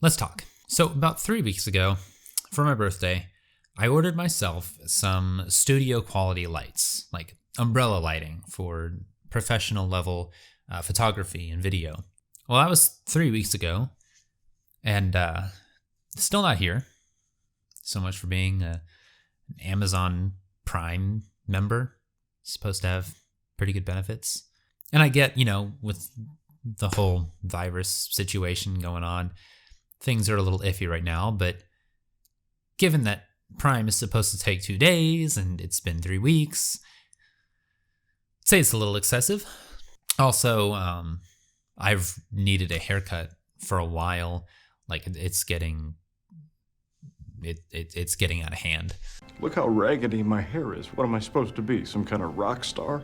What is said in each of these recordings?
let's talk. So about 3 weeks ago, for my birthday, I ordered myself some studio quality lights, like umbrella lighting for professional level photography and video. Well, that was 3 weeks ago, and still not here. So much for being an Amazon Prime member. Supposed to have pretty good benefits. And I get, with the whole virus situation going on, things are a little iffy right now, but given that Prime is supposed to take 2 days and it's been 3 weeks, I'd say it's a little excessive. Also, I've needed a haircut for a while. Like it's getting out of hand. Look how raggedy my hair is. What am I supposed to be? Some kind of rock star?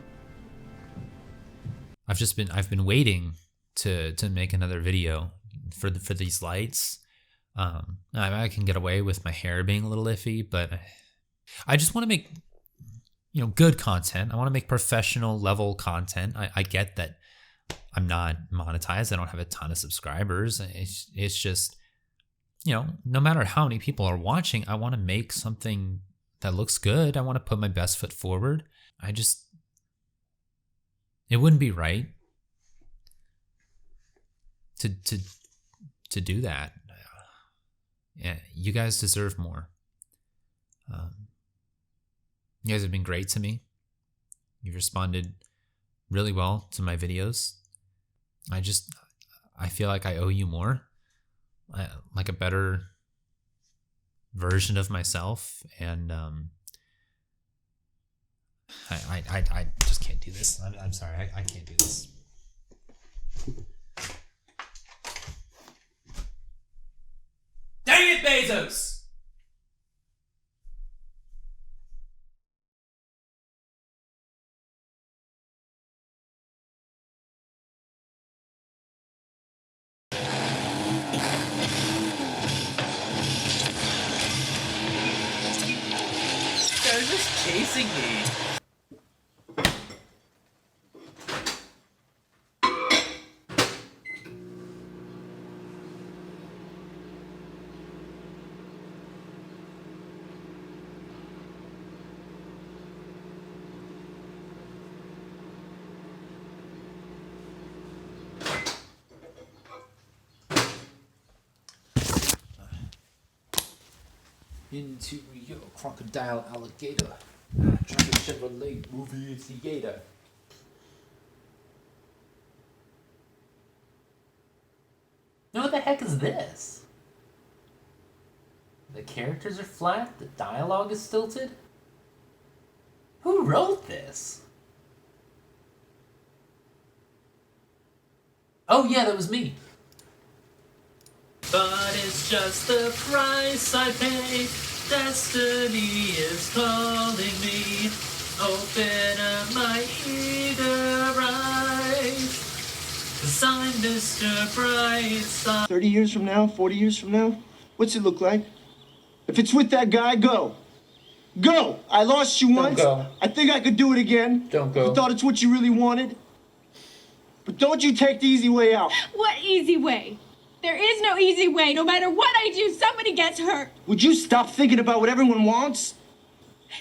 I've been waiting to make another video for these lights. I can get away with my hair being a little iffy, but I just want to make good content. I want to make professional level content. I get that I'm not monetized. I don't have a ton of subscribers. It's just, no matter how many people are watching, I want to make something that looks good. I want to put my best foot forward. It wouldn't be right to do that. Yeah, you guys deserve more. You guys have been great to me. You've responded really well to my videos. I feel like I owe you more, like a better version of myself, and I just can't do this. I'm sorry, I can't do this. Dang it, Bezos! They're just chasing me. Interior crocodile alligator. Traffic Chevrolet movie theater. Now what the heck is this? The characters are flat, the dialogue is stilted. Who wrote this? Oh yeah, that was me. But it's just the price I pay. Destiny is calling me. Open up my eager eyes. 'Cause I'm Mr. Brightside. 30 years from now, 40 years from now, what's it look like? If it's with that guy, go. Go! I lost you once. Go. I think I could do it again. Don't go. You thought it's what you really wanted. But don't you take the easy way out. What easy way? There is no easy way. No matter what I do, somebody gets hurt. Would you stop thinking about what everyone wants?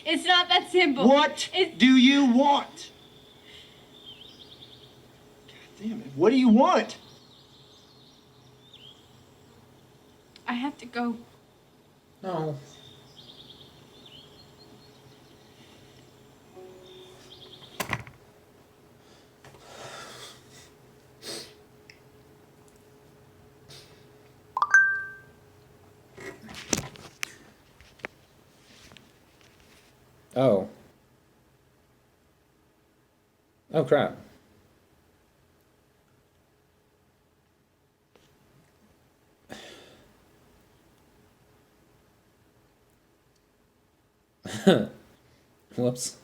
It's not that simple. What do you want? God damn it. What do you want? I have to go. No. Oh. Oh, crap. Whoops.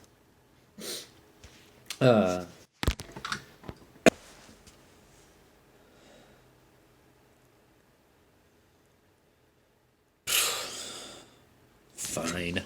Fine.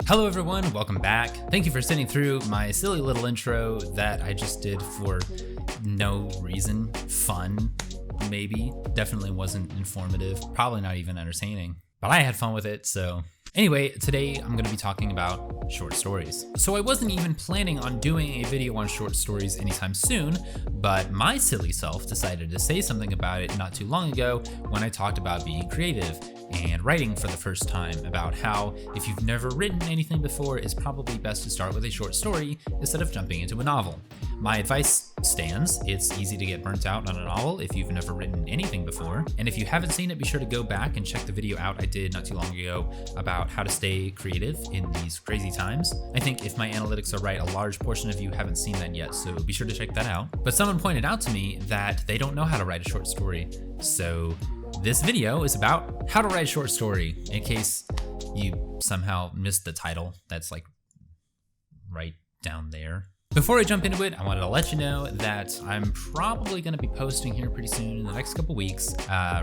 Hello everyone, welcome back. Thank you for sitting through my silly little intro that I just did for no reason. Fun, maybe. Definitely wasn't informative, probably not even entertaining, but I had fun with it, so. Anyway, today I'm going to be talking about short stories. So I wasn't even planning on doing a video on short stories anytime soon, but my silly self decided to say something about it not too long ago when I talked about being creative and writing for the first time, about how if you've never written anything before, it's probably best to start with a short story instead of jumping into a novel. My advice stands. It's easy to get burnt out on a novel if you've never written anything before. And if you haven't seen it, be sure to go back and check the video out I did not too long ago about how to stay creative in these crazy times. I think if my analytics are right, a large portion of you haven't seen that yet, so be sure to check that out. But someone pointed out to me that they don't know how to write a short story. So this video is about how to write a short story, in case you somehow missed the title. That's like right down there. Before I jump into it, I wanted to let you know that I'm probably going to be posting here pretty soon in the next couple weeks,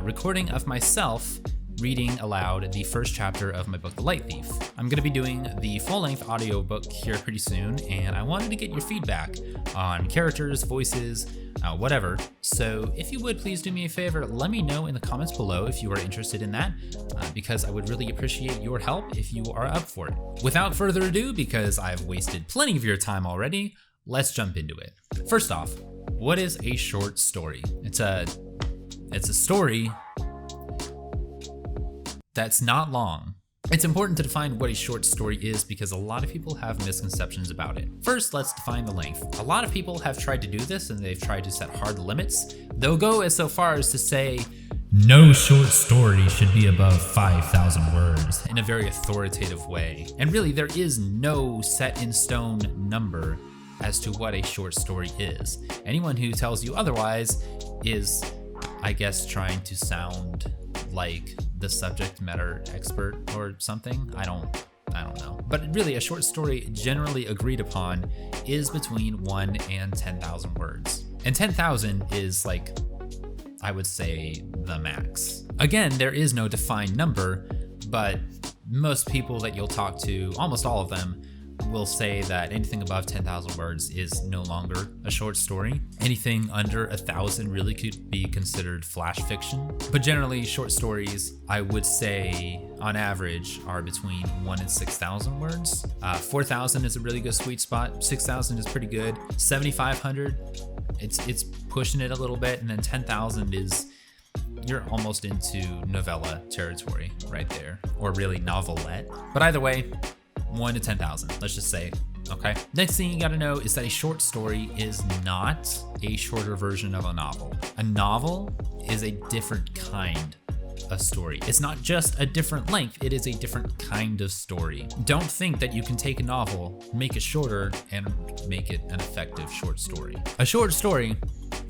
recording of myself reading aloud the first chapter of my book, The Light Thief. I'm going to be doing the full-length audiobook here pretty soon, and I wanted to get your feedback on characters, voices, whatever. So if you would, please do me a favor, let me know in the comments below if you are interested in that, because I would really appreciate your help if you are up for it. Without further ado, because I've wasted plenty of your time already, let's jump into it. First off, what is a short story? It's a story that's not long. It's important to define what a short story is because a lot of people have misconceptions about it. First, let's define the length. A lot of people have tried to do this and they've tried to set hard limits. They'll go as so far as to say, no short story should be above 5,000 words in a very authoritative way. And really, there is no set in stone number as to what a short story is. Anyone who tells you otherwise is, I guess, trying to sound like the subject matter expert or something. I don't know. But really, a short story generally agreed upon is between 1 and 10,000 words. And 10,000 is like, I would say, the max. Again, there is no defined number, but most people that you'll talk to, almost all of them, will say that anything above 10,000 words is no longer a short story. Anything under 1,000 really could be considered flash fiction. But generally, short stories, I would say, on average, are between 1 and 6,000 words. 4,000 is a really good sweet spot. 6,000 is pretty good. 7,500, it's pushing it a little bit, and then 10,000 is, you're almost into novella territory right there, or really novelette. But either way, 1 to 10,000, let's just say, okay? Next thing you gotta know is that a short story is not a shorter version of a novel. A novel is a different kind of story. It's not just a different length, it is a different kind of story. Don't think that you can take a novel, make it shorter, and make it an effective short story. A short story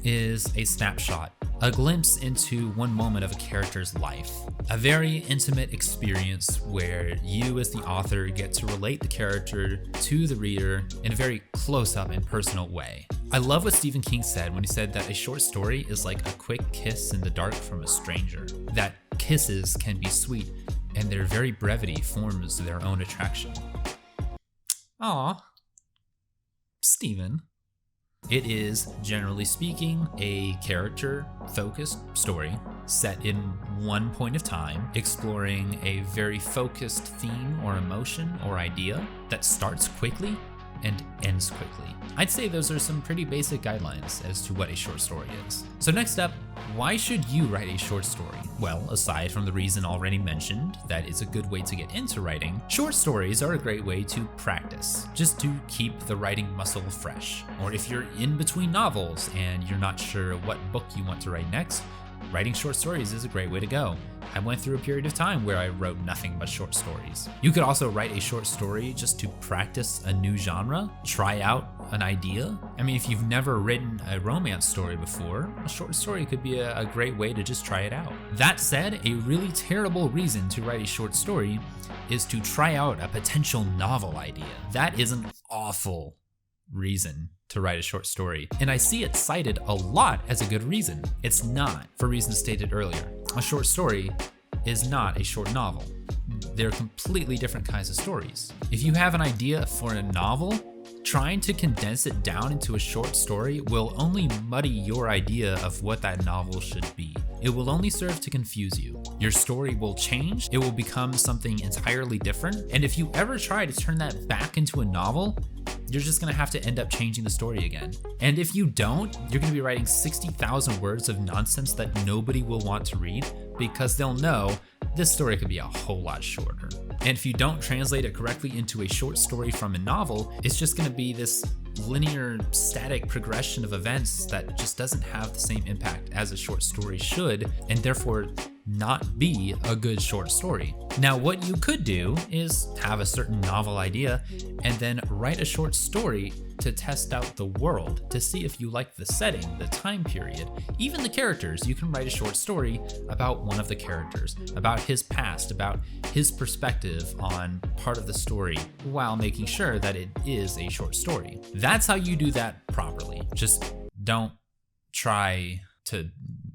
is a snapshot, a glimpse into one moment of a character's life. A very intimate experience where you as the author get to relate the character to the reader in a very close-up and personal way. I love what Stephen King said when he said that a short story is like a quick kiss in the dark from a stranger. That kisses can be sweet, and their very brevity forms their own attraction. Aw, Stephen. It is, generally speaking, a character-focused story set in one point of time, exploring a very focused theme or emotion or idea that starts quickly and ends quickly. I'd say those are some pretty basic guidelines as to what a short story is. So next up, why should you write a short story? Well, aside from the reason already mentioned, that it's a good way to get into writing, short stories are a great way to practice, just to keep the writing muscle fresh. Or if you're in between novels and you're not sure what book you want to write next, writing short stories is a great way to go. I went through a period of time where I wrote nothing but short stories. You could also write a short story just to practice a new genre, try out an idea. I mean, if you've never written a romance story before, a short story could be a great way to just try it out. That said, a really terrible reason to write a short story is to try out a potential novel idea. That is an awful reason to write a short story, and I see it cited a lot as a good reason. It's not, for reasons stated earlier. A short story is not a short novel. they're completely different kinds of stories. If you have an idea for a novel, trying to condense it down into a short story will only muddy your idea of what that novel should be. It will only serve to confuse you. Your story will change, it will become something entirely different, and if you ever try to turn that back into a novel, you're just gonna have to end up changing the story again. And if you don't, you're gonna be writing 60,000 words of nonsense that nobody will want to read because they'll know this story could be a whole lot shorter. And if you don't translate it correctly into a short story from a novel, it's just gonna be this linear, static progression of events that just doesn't have the same impact as a short story should, and therefore not be a good short story. Now, what you could do is have a certain novel idea and then write a short story to test out the world, to see if you like the setting, the time period, even the characters. You can write a short story about one of the characters, about his past, about his perspective on part of the story, while making sure that it is a short story. That's how you do that properly. Just don't try to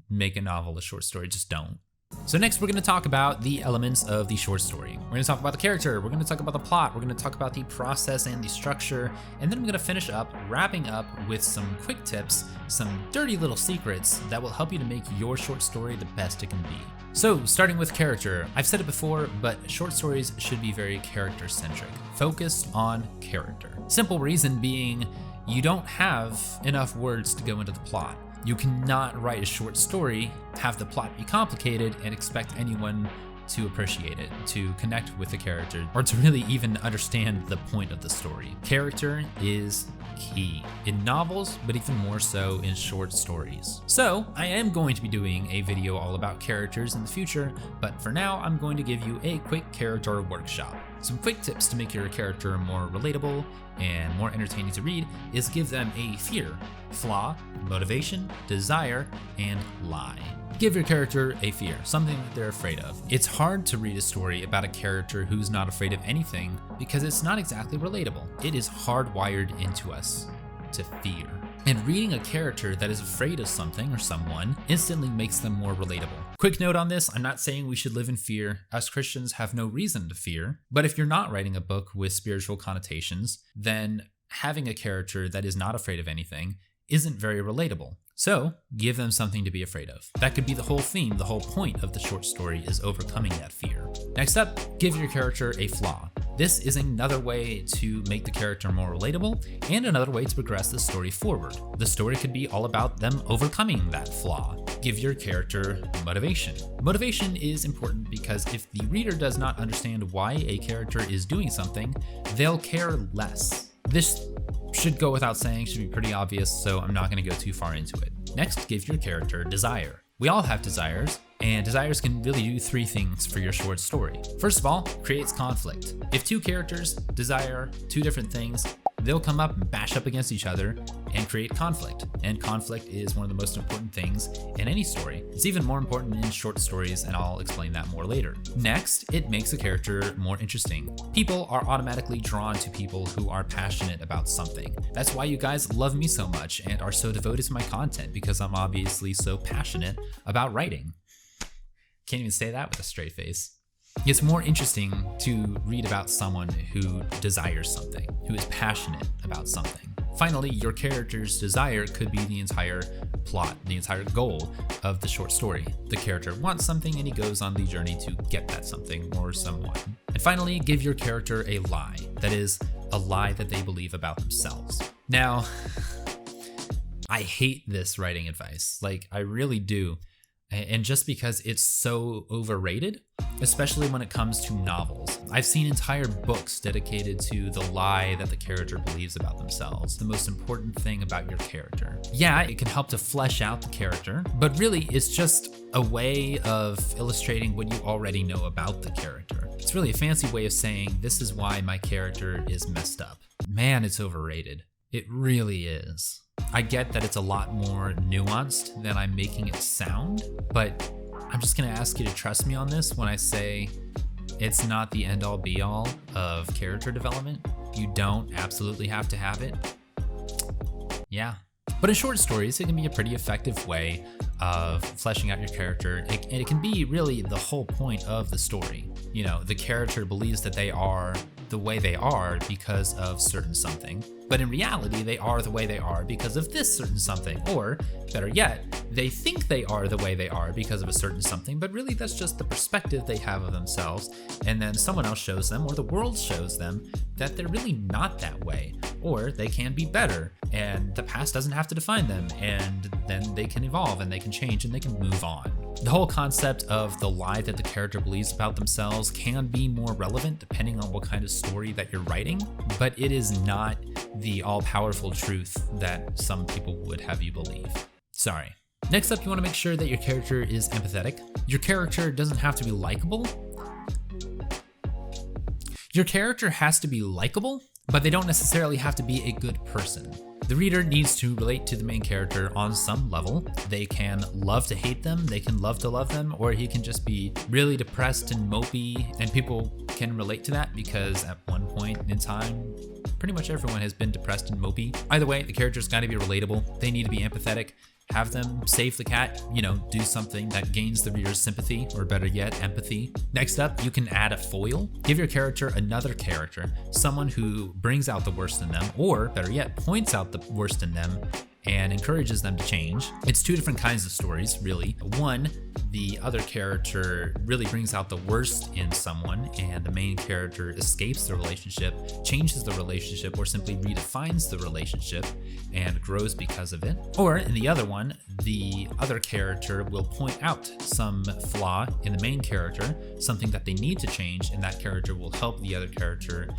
make a novel a short story, just don't. So next we're going to talk about the elements of the short story. We're going to talk about the character, we're going to talk about the plot, we're going to talk about the process and the structure, and then I'm going to finish up, wrapping up with some quick tips, some dirty little secrets that will help you to make your short story the best it can be. So starting with character, I've said it before, but short stories should be very character-centric, focused on character. Simple reason being, you don't have enough words to go into the plot. You cannot write a short story, have the plot be complicated, and expect anyone to appreciate it, to connect with the character, or to really even understand the point of the story. Character is key in novels, but even more so in short stories. So I am going to be doing a video all about characters in the future, but for now I'm going to give you a quick character workshop. Some quick tips to make your character more relatable and more entertaining to read is give them a fear, flaw, motivation, desire, and lie. Give your character a fear, something that they're afraid of. It's hard to read a story about a character who's not afraid of anything because it's not exactly relatable. It is hardwired into us to fear. And reading a character that is afraid of something or someone instantly makes them more relatable. Quick note on this, I'm not saying we should live in fear, as Christians have no reason to fear, but if you're not writing a book with spiritual connotations, then having a character that is not afraid of anything isn't very relatable. So give them something to be afraid of. That could be the whole theme, the whole point of the short story is overcoming that fear. Next up, give your character a flaw. This is another way to make the character more relatable and another way to progress the story forward. The story could be all about them overcoming that flaw. Give your character motivation. Motivation is important because if the reader does not understand why a character is doing something, they'll care less. This should go without saying, should be pretty obvious, so I'm not going to go too far into it. Next, give your character desire. We all have desires, and desires can really do three things for your short story. First of all, creates conflict. If two characters desire two different things, they'll come up and bash up against each other and create conflict. And conflict is one of the most important things in any story. It's even more important in short stories, and I'll explain that more later. Next, it makes a character more interesting. People are automatically drawn to people who are passionate about something. That's why you guys love me so much and are so devoted to my content, because I'm obviously so passionate about writing. Can't even say that with a straight face. It's more interesting to read about someone who desires something, who is passionate about something. Finally, your character's desire could be the entire plot, the entire goal of the short story. The character wants something and he goes on the journey to get that something or someone. And finally, give your character a lie. That is, a lie that they believe about themselves. Now, I hate this writing advice. Like, I really do. And just because it's so overrated, especially when it comes to novels. I've seen entire books dedicated to the lie that the character believes about themselves, the most important thing about your character. Yeah, it can help to flesh out the character, but really it's just a way of illustrating what you already know about the character. It's really a fancy way of saying, this is why my character is messed up. Man, it's overrated. It really is. I get that it's a lot more nuanced than I'm making it sound, but I'm just gonna ask you to trust me on this when I say it's not the end all be all of character development. You don't absolutely have to have it. Yeah. But in short stories, it can be a pretty effective way of fleshing out your character. And it can be really the whole point of the story. You know, the character believes that they are the way they are because of certain something, but in reality, they are the way they are because of this certain something. Or better yet, they think they are the way they are because of a certain something, but really that's just the perspective they have of themselves. And then someone else shows them, or the world shows them, that they're really not that way, or they can be better, and the past doesn't have to define them, and then they can evolve and they can change and they can move on. The whole concept of the lie that the character believes about themselves can be more relevant depending on what kind of story that you're writing, but it is not the all-powerful truth that some people would have you believe. Sorry. Next up, you want to make sure that your character is empathetic. Your character doesn't have to be likable. Your character has to be likable, but they don't necessarily have to be a good person. The reader needs to relate to the main character on some level. They can love to hate them, they can love to love them, or he can just be really depressed and mopey, and people can relate to that because at one point in time, pretty much everyone has been depressed and mopey. Either way, the character's gotta be relatable. They need to be empathetic. Have them save the cat, do something that gains the reader's sympathy, or better yet, empathy. Next up, you can add a foil. Give your character another character, someone who brings out the worst in them, or better yet, points out the worst in them and encourages them to change. It's two different kinds of stories, really. One, the other character really brings out the worst in someone and the main character escapes the relationship, changes the relationship, or simply redefines the relationship and grows because of it. Or in the other one, the other character will point out some flaw in the main character, something that they need to change, and that character will help the other character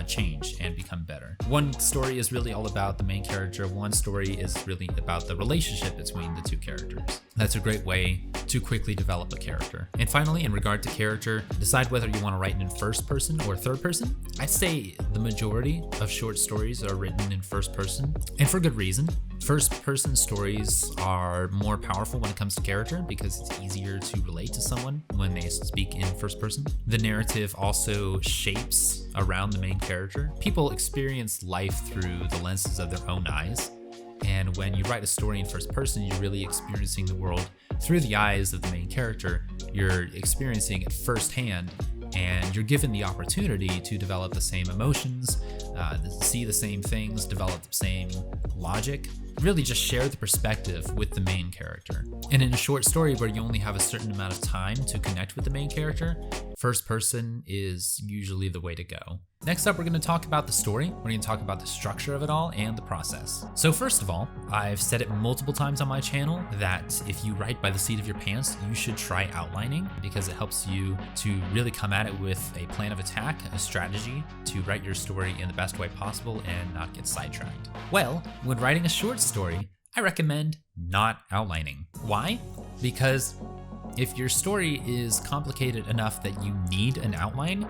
change and become better. One story is really all about the main character. One story is really about the relationship between the two characters. That's a great way to quickly develop a character. And finally, in regard to character, decide whether you want to write in first person or third person. I'd say the majority of short stories are written in first person, and for good reason. First person stories are more powerful when it comes to character because it's easier to relate to someone when they speak in first person. The narrative also shapes around the main character. People experience life through the lenses of their own eyes. And when you write a story in first person, you're really experiencing the world through the eyes of the main character. You're experiencing it firsthand, and you're given the opportunity to develop the same emotions, see the same things, develop the same logic, really just share the perspective with the main character. And in a short story where you only have a certain amount of time to connect with the main character, first person is usually the way to go. Next up, we're going to talk about the story. We're going to talk about the structure of it all and the process. So first of all, I've said it multiple times on my channel that if you write by the seat of your pants, you should try outlining because it helps you to really come at it with a plan of attack, a strategy to write your story in the best way possible and not get sidetracked. Well, when writing a short story, I recommend not outlining. Why? Because if your story is complicated enough that you need an outline,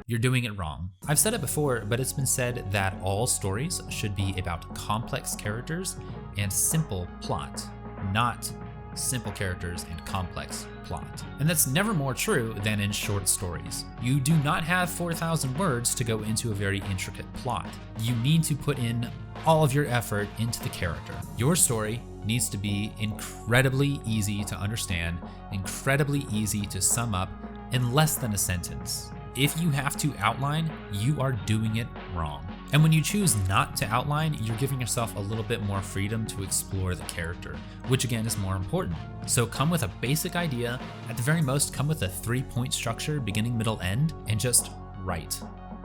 you're doing it wrong. I've said it before, but it's been said that all stories should be about complex characters and simple plot, not simple characters and complex plot. And that's never more true than in short stories. You do not have 4,000 words to go into a very intricate plot. You need to put in all of your effort into the character. Your story needs to be incredibly easy to understand, incredibly easy to sum up in less than a sentence. If you have to outline, you are doing it wrong. And when you choose not to outline, you're giving yourself a little bit more freedom to explore the character, which again is more important. So come with a basic idea, at the very most come with a 3-point structure, beginning, middle, end, and just write.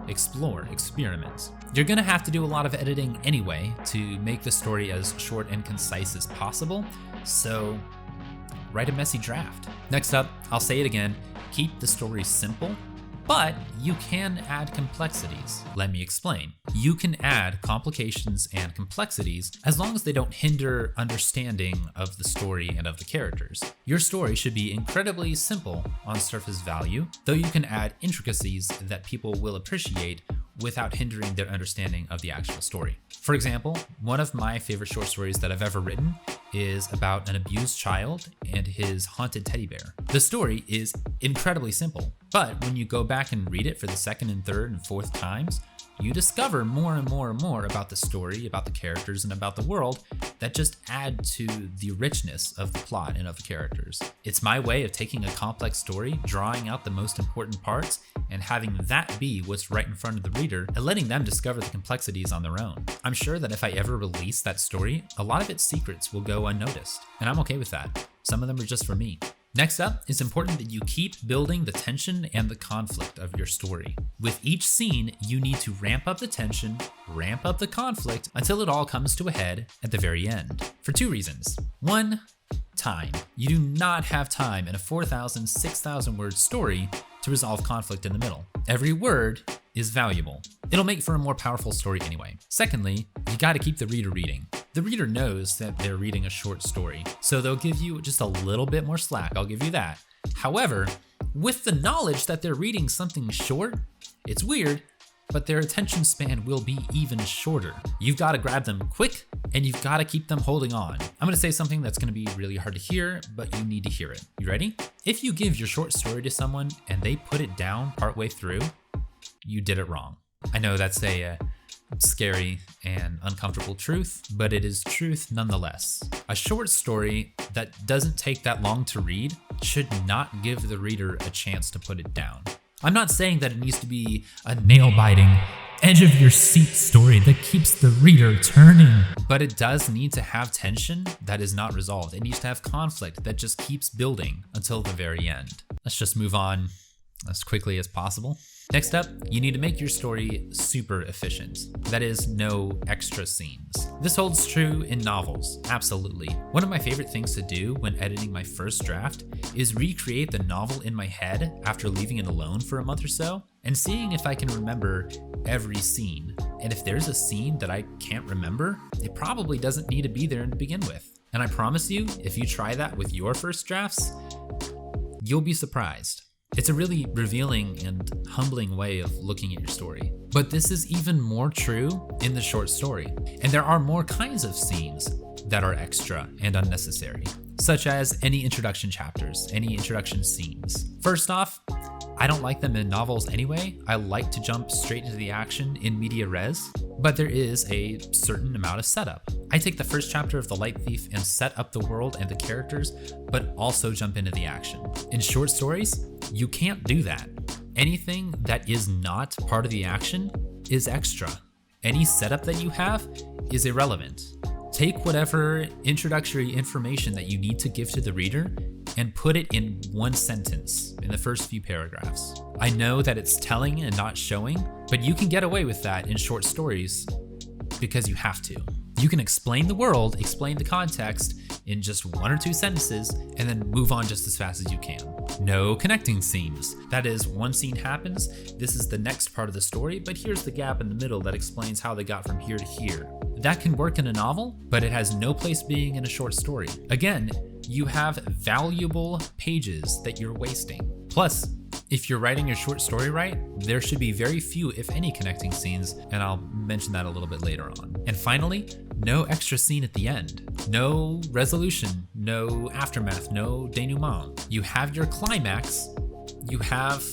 Explore, experiment. You're gonna have to do a lot of editing anyway to make the story as short and concise as possible, so write a messy draft. Next up, I'll say it again, keep the story simple, but you can add complexities. Let me explain. You can add complications and complexities as long as they don't hinder understanding of the story and of the characters. Your story should be incredibly simple on surface value, though you can add intricacies that people will appreciate without hindering their understanding of the actual story. For example, one of my favorite short stories that I've ever written is about an abused child and his haunted teddy bear. The story is incredibly simple, but when you go back and read it for the second and third and fourth times, you discover more and more and more about the story, about the characters, and about the world that just add to the richness of the plot and of the characters. It's my way of taking a complex story, drawing out the most important parts, and having that be what's right in front of the reader, and letting them discover the complexities on their own. I'm sure that if I ever release that story, a lot of its secrets will go unnoticed, and I'm okay with that. Some of them are just for me. Next up, it's important that you keep building the tension and the conflict of your story. With each scene, you need to ramp up the tension, ramp up the conflict until it all comes to a head at the very end. For two reasons. One, time. You do not have time in a 4,000, 6,000 word story to resolve conflict in the middle. Every word is valuable. It'll make for a more powerful story anyway. Secondly, you gotta keep the reader reading. The reader knows that they're reading a short story, so they'll give you just a little bit more slack, I'll give you that. However, with the knowledge that they're reading something short, it's weird, but their attention span will be even shorter. You've gotta grab them quick, and you've gotta keep them holding on. I'm gonna say something that's gonna be really hard to hear, but you need to hear it. You ready? If you give your short story to someone and they put it down partway through, you did it wrong. I know that's a scary and uncomfortable truth, but it is truth nonetheless. A short story that doesn't take that long to read should not give the reader a chance to put it down. I'm not saying that it needs to be a nail-biting, edge-of-your-seat story that keeps the reader turning, but it does need to have tension that is not resolved. It needs to have conflict that just keeps building until the very end. Let's just move on as quickly as possible. Next up, you need to make your story super efficient. That is, no extra scenes. This holds true in novels, absolutely. One of my favorite things to do when editing my first draft is recreate the novel in my head after leaving it alone for a month or so, and seeing if I can remember every scene. And if there's a scene that I can't remember, it probably doesn't need to be there to begin with. And I promise you, if you try that with your first drafts, you'll be surprised. It's a really revealing and humbling way of looking at your story. But this is even more true in the short story. And there are more kinds of scenes that are extra and unnecessary, such as any introduction chapters, any introduction scenes. First off, I don't like them in novels anyway. I like to jump straight into the action in media res, but there is a certain amount of setup. I take the first chapter of The Light Thief and set up the world and the characters, but also jump into the action. In short stories, you can't do that. Anything that is not part of the action is extra. Any setup that you have is irrelevant. Take whatever introductory information that you need to give to the reader and put it in one sentence in the first few paragraphs. I know that it's telling and not showing, but you can get away with that in short stories because you have to. You can explain the world, explain the context in just one or two sentences, and then move on just as fast as you can. No connecting scenes. That is, one scene happens, this is the next part of the story, but here's the gap in the middle that explains how they got from here to here. That can work in a novel, but it has no place being in a short story. Again, you have valuable pages that you're wasting. Plus, if you're writing your short story right, there should be very few, if any, connecting scenes, and I'll mention that a little bit later on. And finally, no extra scene at the end. No resolution, no aftermath, no denouement. You have your climax, you have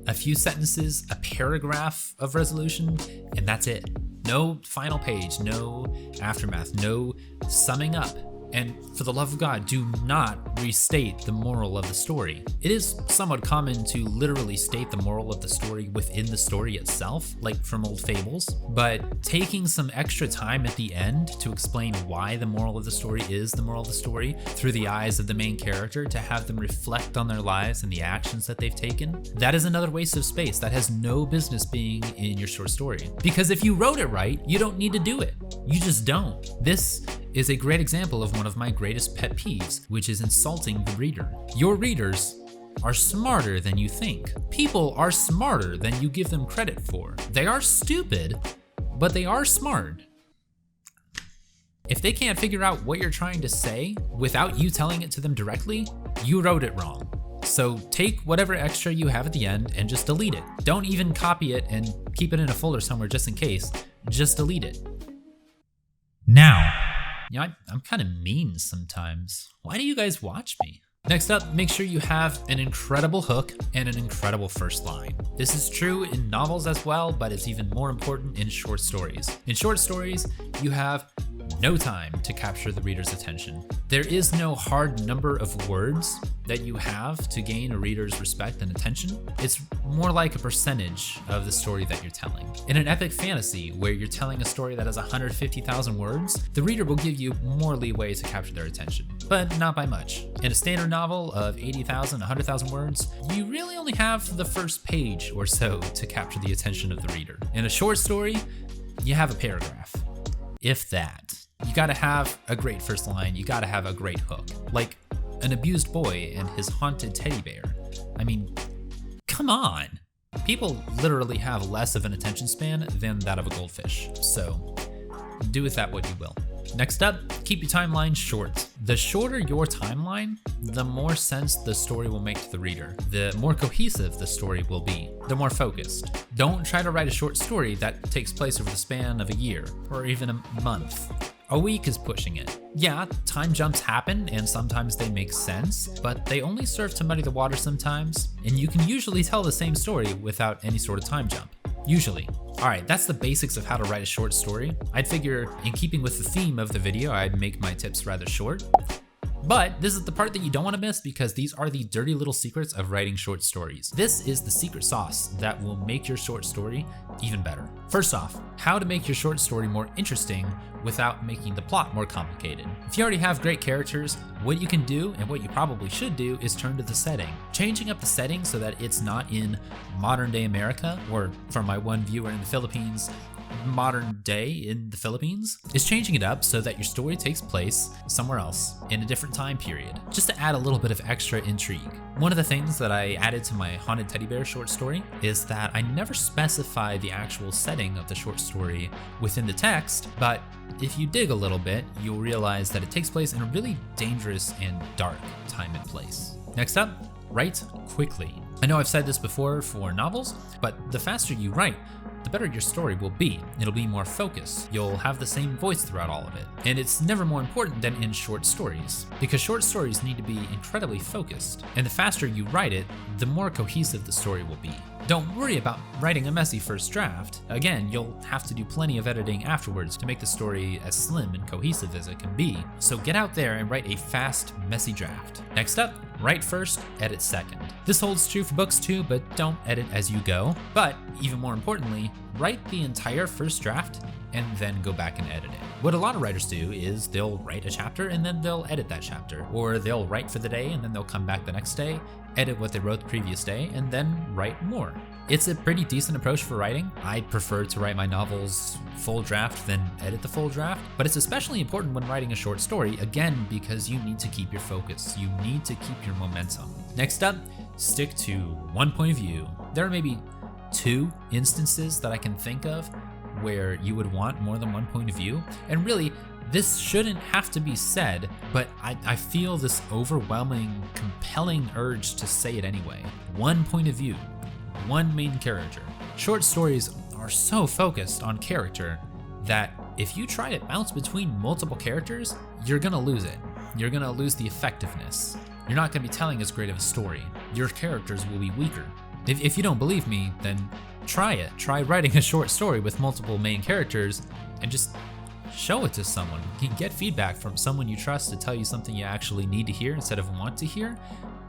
a few sentences, a paragraph of resolution, and that's it. No final page, no aftermath, no summing up. And for the love of God, do not restate the moral of the story. It is somewhat common to literally state the moral of the story within the story itself, like from old fables, but taking some extra time at the end to explain why the moral of the story is the moral of the story through the eyes of the main character, to have them reflect on their lives and the actions that they've taken, that is another waste of space that has no business being in your short story. Because if you wrote it right, you don't need to do it. You just don't. This is a great example of one of my greatest pet peeves, which is insulting the reader. Your readers are smarter than you think. People are smarter than you give them credit for. They are stupid, but they are smart. If they can't figure out what you're trying to say without you telling it to them directly, you wrote it wrong. So take whatever extra you have at the end and just delete it. Don't even copy it and keep it in a folder somewhere just in case. Just delete it. Now, I'm kind of mean sometimes. Why do you guys watch me? Next up, make sure you have an incredible hook and an incredible first line. This is true in novels as well, but it's even more important in short stories. In short stories, you have no time to capture the reader's attention. There is no hard number of words that you have to gain a reader's respect and attention. It's more like a percentage of the story that you're telling. In an epic fantasy where you're telling a story that has 150,000 words, the reader will give you more leeway to capture their attention, but not by much. In a standard novel of 80,000, 100,000 words, you really only have the first page or so to capture the attention of the reader. In a short story, you have a paragraph, if that. You gotta have a great first line, you gotta have a great hook. Like an abused boy and his haunted teddy bear. I mean, come on. People literally have less of an attention span than that of a goldfish, so do with that what you will. Next up, keep your timeline short. The shorter your timeline, the more sense the story will make to the reader, the more cohesive the story will be, the more focused. Don't try to write a short story that takes place over the span of a year or even a month. A week is pushing it. Yeah, time jumps happen and sometimes they make sense, but they only serve to muddy the water sometimes, and you can usually tell the same story without any sort of time jump. Usually. Alright, that's the basics of how to write a short story. I'd figure, in keeping with the theme of the video, I'd make my tips rather short. But this is the part that you don't want to miss because these are the dirty little secrets of writing short stories. This is the secret sauce that will make your short story even better. First off, how to make your short story more interesting without making the plot more complicated. If you already have great characters, what you can do and what you probably should do is turn to the setting. Changing up the setting so that it's not in modern day America, or for my one viewer in the Philippines, modern day in the Philippines, is changing it up so that your story takes place somewhere else in a different time period, just to add a little bit of extra intrigue. One of the things that I added to my Haunted Teddy Bear short story is that I never specify the actual setting of the short story within the text, but if you dig a little bit, you'll realize that it takes place in a really dangerous and dark time and place. Next up, write quickly. I know I've said this before for novels, but the faster you write, the better your story will be. It'll be more focused. You'll have the same voice throughout all of it. And it's never more important than in short stories, because short stories need to be incredibly focused. And the faster you write it, the more cohesive the story will be. Don't worry about writing a messy first draft. Again, you'll have to do plenty of editing afterwards to make the story as slim and cohesive as it can be. So get out there and write a fast, messy draft. Next up, write first, edit second. This holds true for books too, but don't edit as you go. But even more importantly, write the entire first draft and then go back and edit it. What a lot of writers do is they'll write a chapter and then they'll edit that chapter, or they'll write for the day and then they'll come back the next day, edit what they wrote the previous day, and then write more. It's a pretty decent approach for writing. I prefer to write my novels full draft than edit the full draft, but it's especially important when writing a short story, again, because you need to keep your focus. You need to keep your momentum. Next up, stick to one point of view. There are maybe 2 instances that I can think of where you would want more than one point of view, and really, this shouldn't have to be said, but I feel this overwhelming, compelling urge to say it anyway. One point of view, one main character. Short stories are so focused on character that if you try to bounce between multiple characters, you're gonna lose it. You're gonna lose the effectiveness. You're not gonna be telling as great of a story. Your characters will be weaker. If you don't believe me, then try it. Try writing a short story with multiple main characters and just show it to someone. You can get feedback from someone you trust to tell you something you actually need to hear instead of want to hear,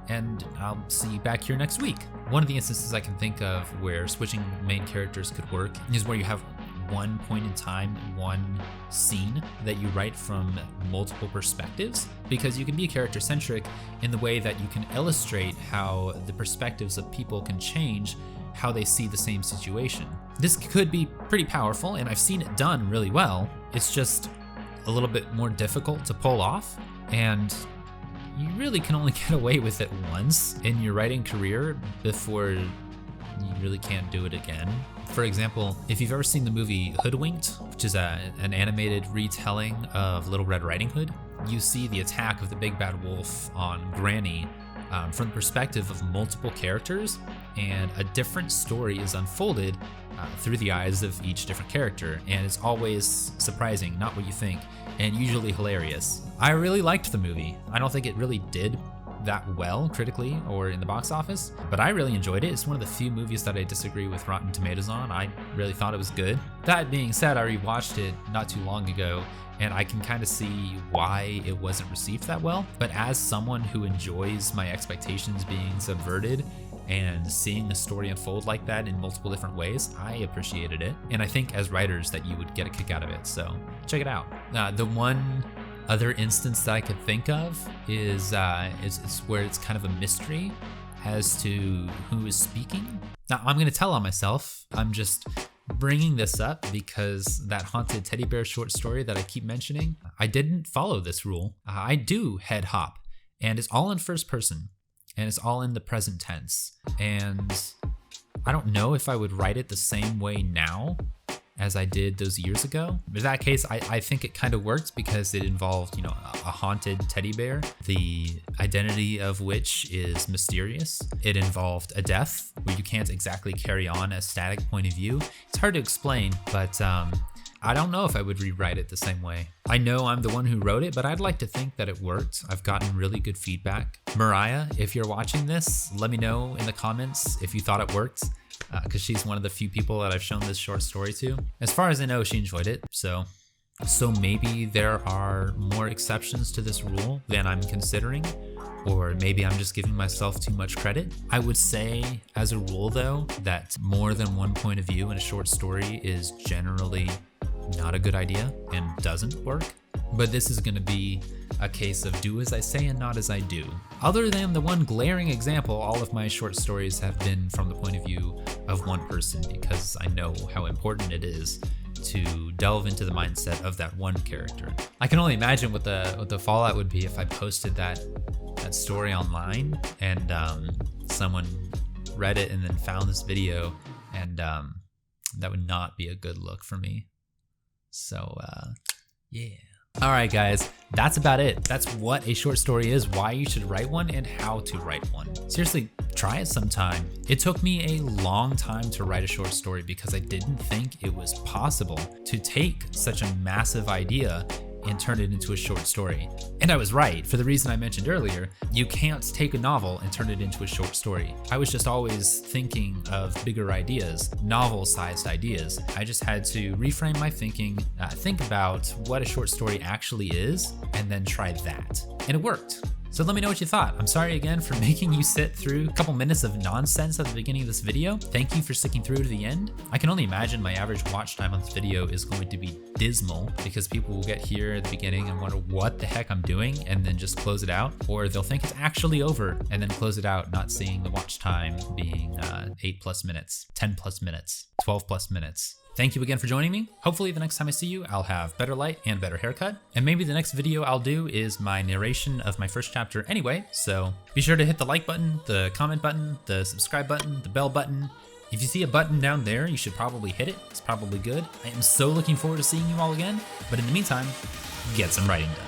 and I'll see you back here next week. One of the instances I can think of where switching main characters could work is where you have one point in time, one scene that you write from multiple perspectives, because you can be character-centric in the way that you can illustrate how the perspectives of people can change how they see the same situation. This could be pretty powerful, and I've seen it done really well. It's just a little bit more difficult to pull off, and you really can only get away with it once in your writing career before you really can't do it again. For example, if you've ever seen the movie Hoodwinked, which is an animated retelling of Little Red Riding Hood, you see the attack of the big bad wolf on Granny from the perspective of multiple characters, and a different story is unfolded through the eyes of each different character, and it's always surprising, not what you think, and usually hilarious. I really liked the movie. I don't think it really did that well critically or in the box office, but I really enjoyed it. It's one of the few movies that I disagree with Rotten Tomatoes on. I really thought it was good. That being said, I rewatched it not too long ago, and I can kind of see why it wasn't received that well. But as someone who enjoys my expectations being subverted and seeing the story unfold like that in multiple different ways, I appreciated it. And I think as writers that you would get a kick out of it, so check it out. The one other instance that I could think of is where it's kind of a mystery as to who is speaking. Now, I'm gonna tell on myself. I'm just bringing this up because that haunted teddy bear short story that I keep mentioning, I didn't follow this rule. I do head hop, and it's all in first person, and it's all in the present tense. And I don't know if I would write it the same way now as I did those years ago. In that case, I think it kind of worked because it involved, a haunted teddy bear, the identity of which is mysterious. It involved a death where you can't exactly carry on a static point of view. It's hard to explain, but I don't know if I would rewrite it the same way. I know I'm the one who wrote it, but I'd like to think that it worked. I've gotten really good feedback. Mariah, if you're watching this, let me know in the comments if you thought it worked, because she's one of the few people that I've shown this short story to. As far as I know, she enjoyed it, so maybe there are more exceptions to this rule than I'm considering, or maybe I'm just giving myself too much credit. I would say, as a rule though, that more than one point of view in a short story is generally not a good idea and doesn't work. But this is going to be a case of do as I say and not as I do. Other than the one glaring example, all of my short stories have been from the point of view of one person, because I know how important it is to delve into the mindset of that one character. I can only imagine what the fallout would be if I posted that story online and someone read it and then found this video, and that would not be a good look for me. So yeah. All right, guys, that's about it. That's what a short story is, why you should write one, and how to write one. Seriously, try it sometime. It took me a long time to write a short story because I didn't think it was possible to take such a massive idea and turn it into a short story. And I was right, for the reason I mentioned earlier. You can't take a novel and turn it into a short story. I was just always thinking of bigger ideas, novel-sized ideas. I just had to reframe my thinking, think about what a short story actually is, and then try that. And it worked. So let me know what you thought. I'm sorry again for making you sit through a couple minutes of nonsense at the beginning of this video. Thank you for sticking through to the end. I can only imagine my average watch time on this video is going to be dismal, because people will get here at the beginning and wonder what the heck I'm doing and then just close it out, or they'll think it's actually over and then close it out, not seeing the watch time being 8+ minutes, 10+ minutes, 12+ minutes. Thank you again for joining me. Hopefully the next time I see you, I'll have better light and better haircut. And maybe the next video I'll do is my narration of my first chapter anyway. So be sure to hit the like button, the comment button, the subscribe button, the bell button. If you see a button down there, you should probably hit it. It's probably good. I am so looking forward to seeing you all again. But in the meantime, get some writing done.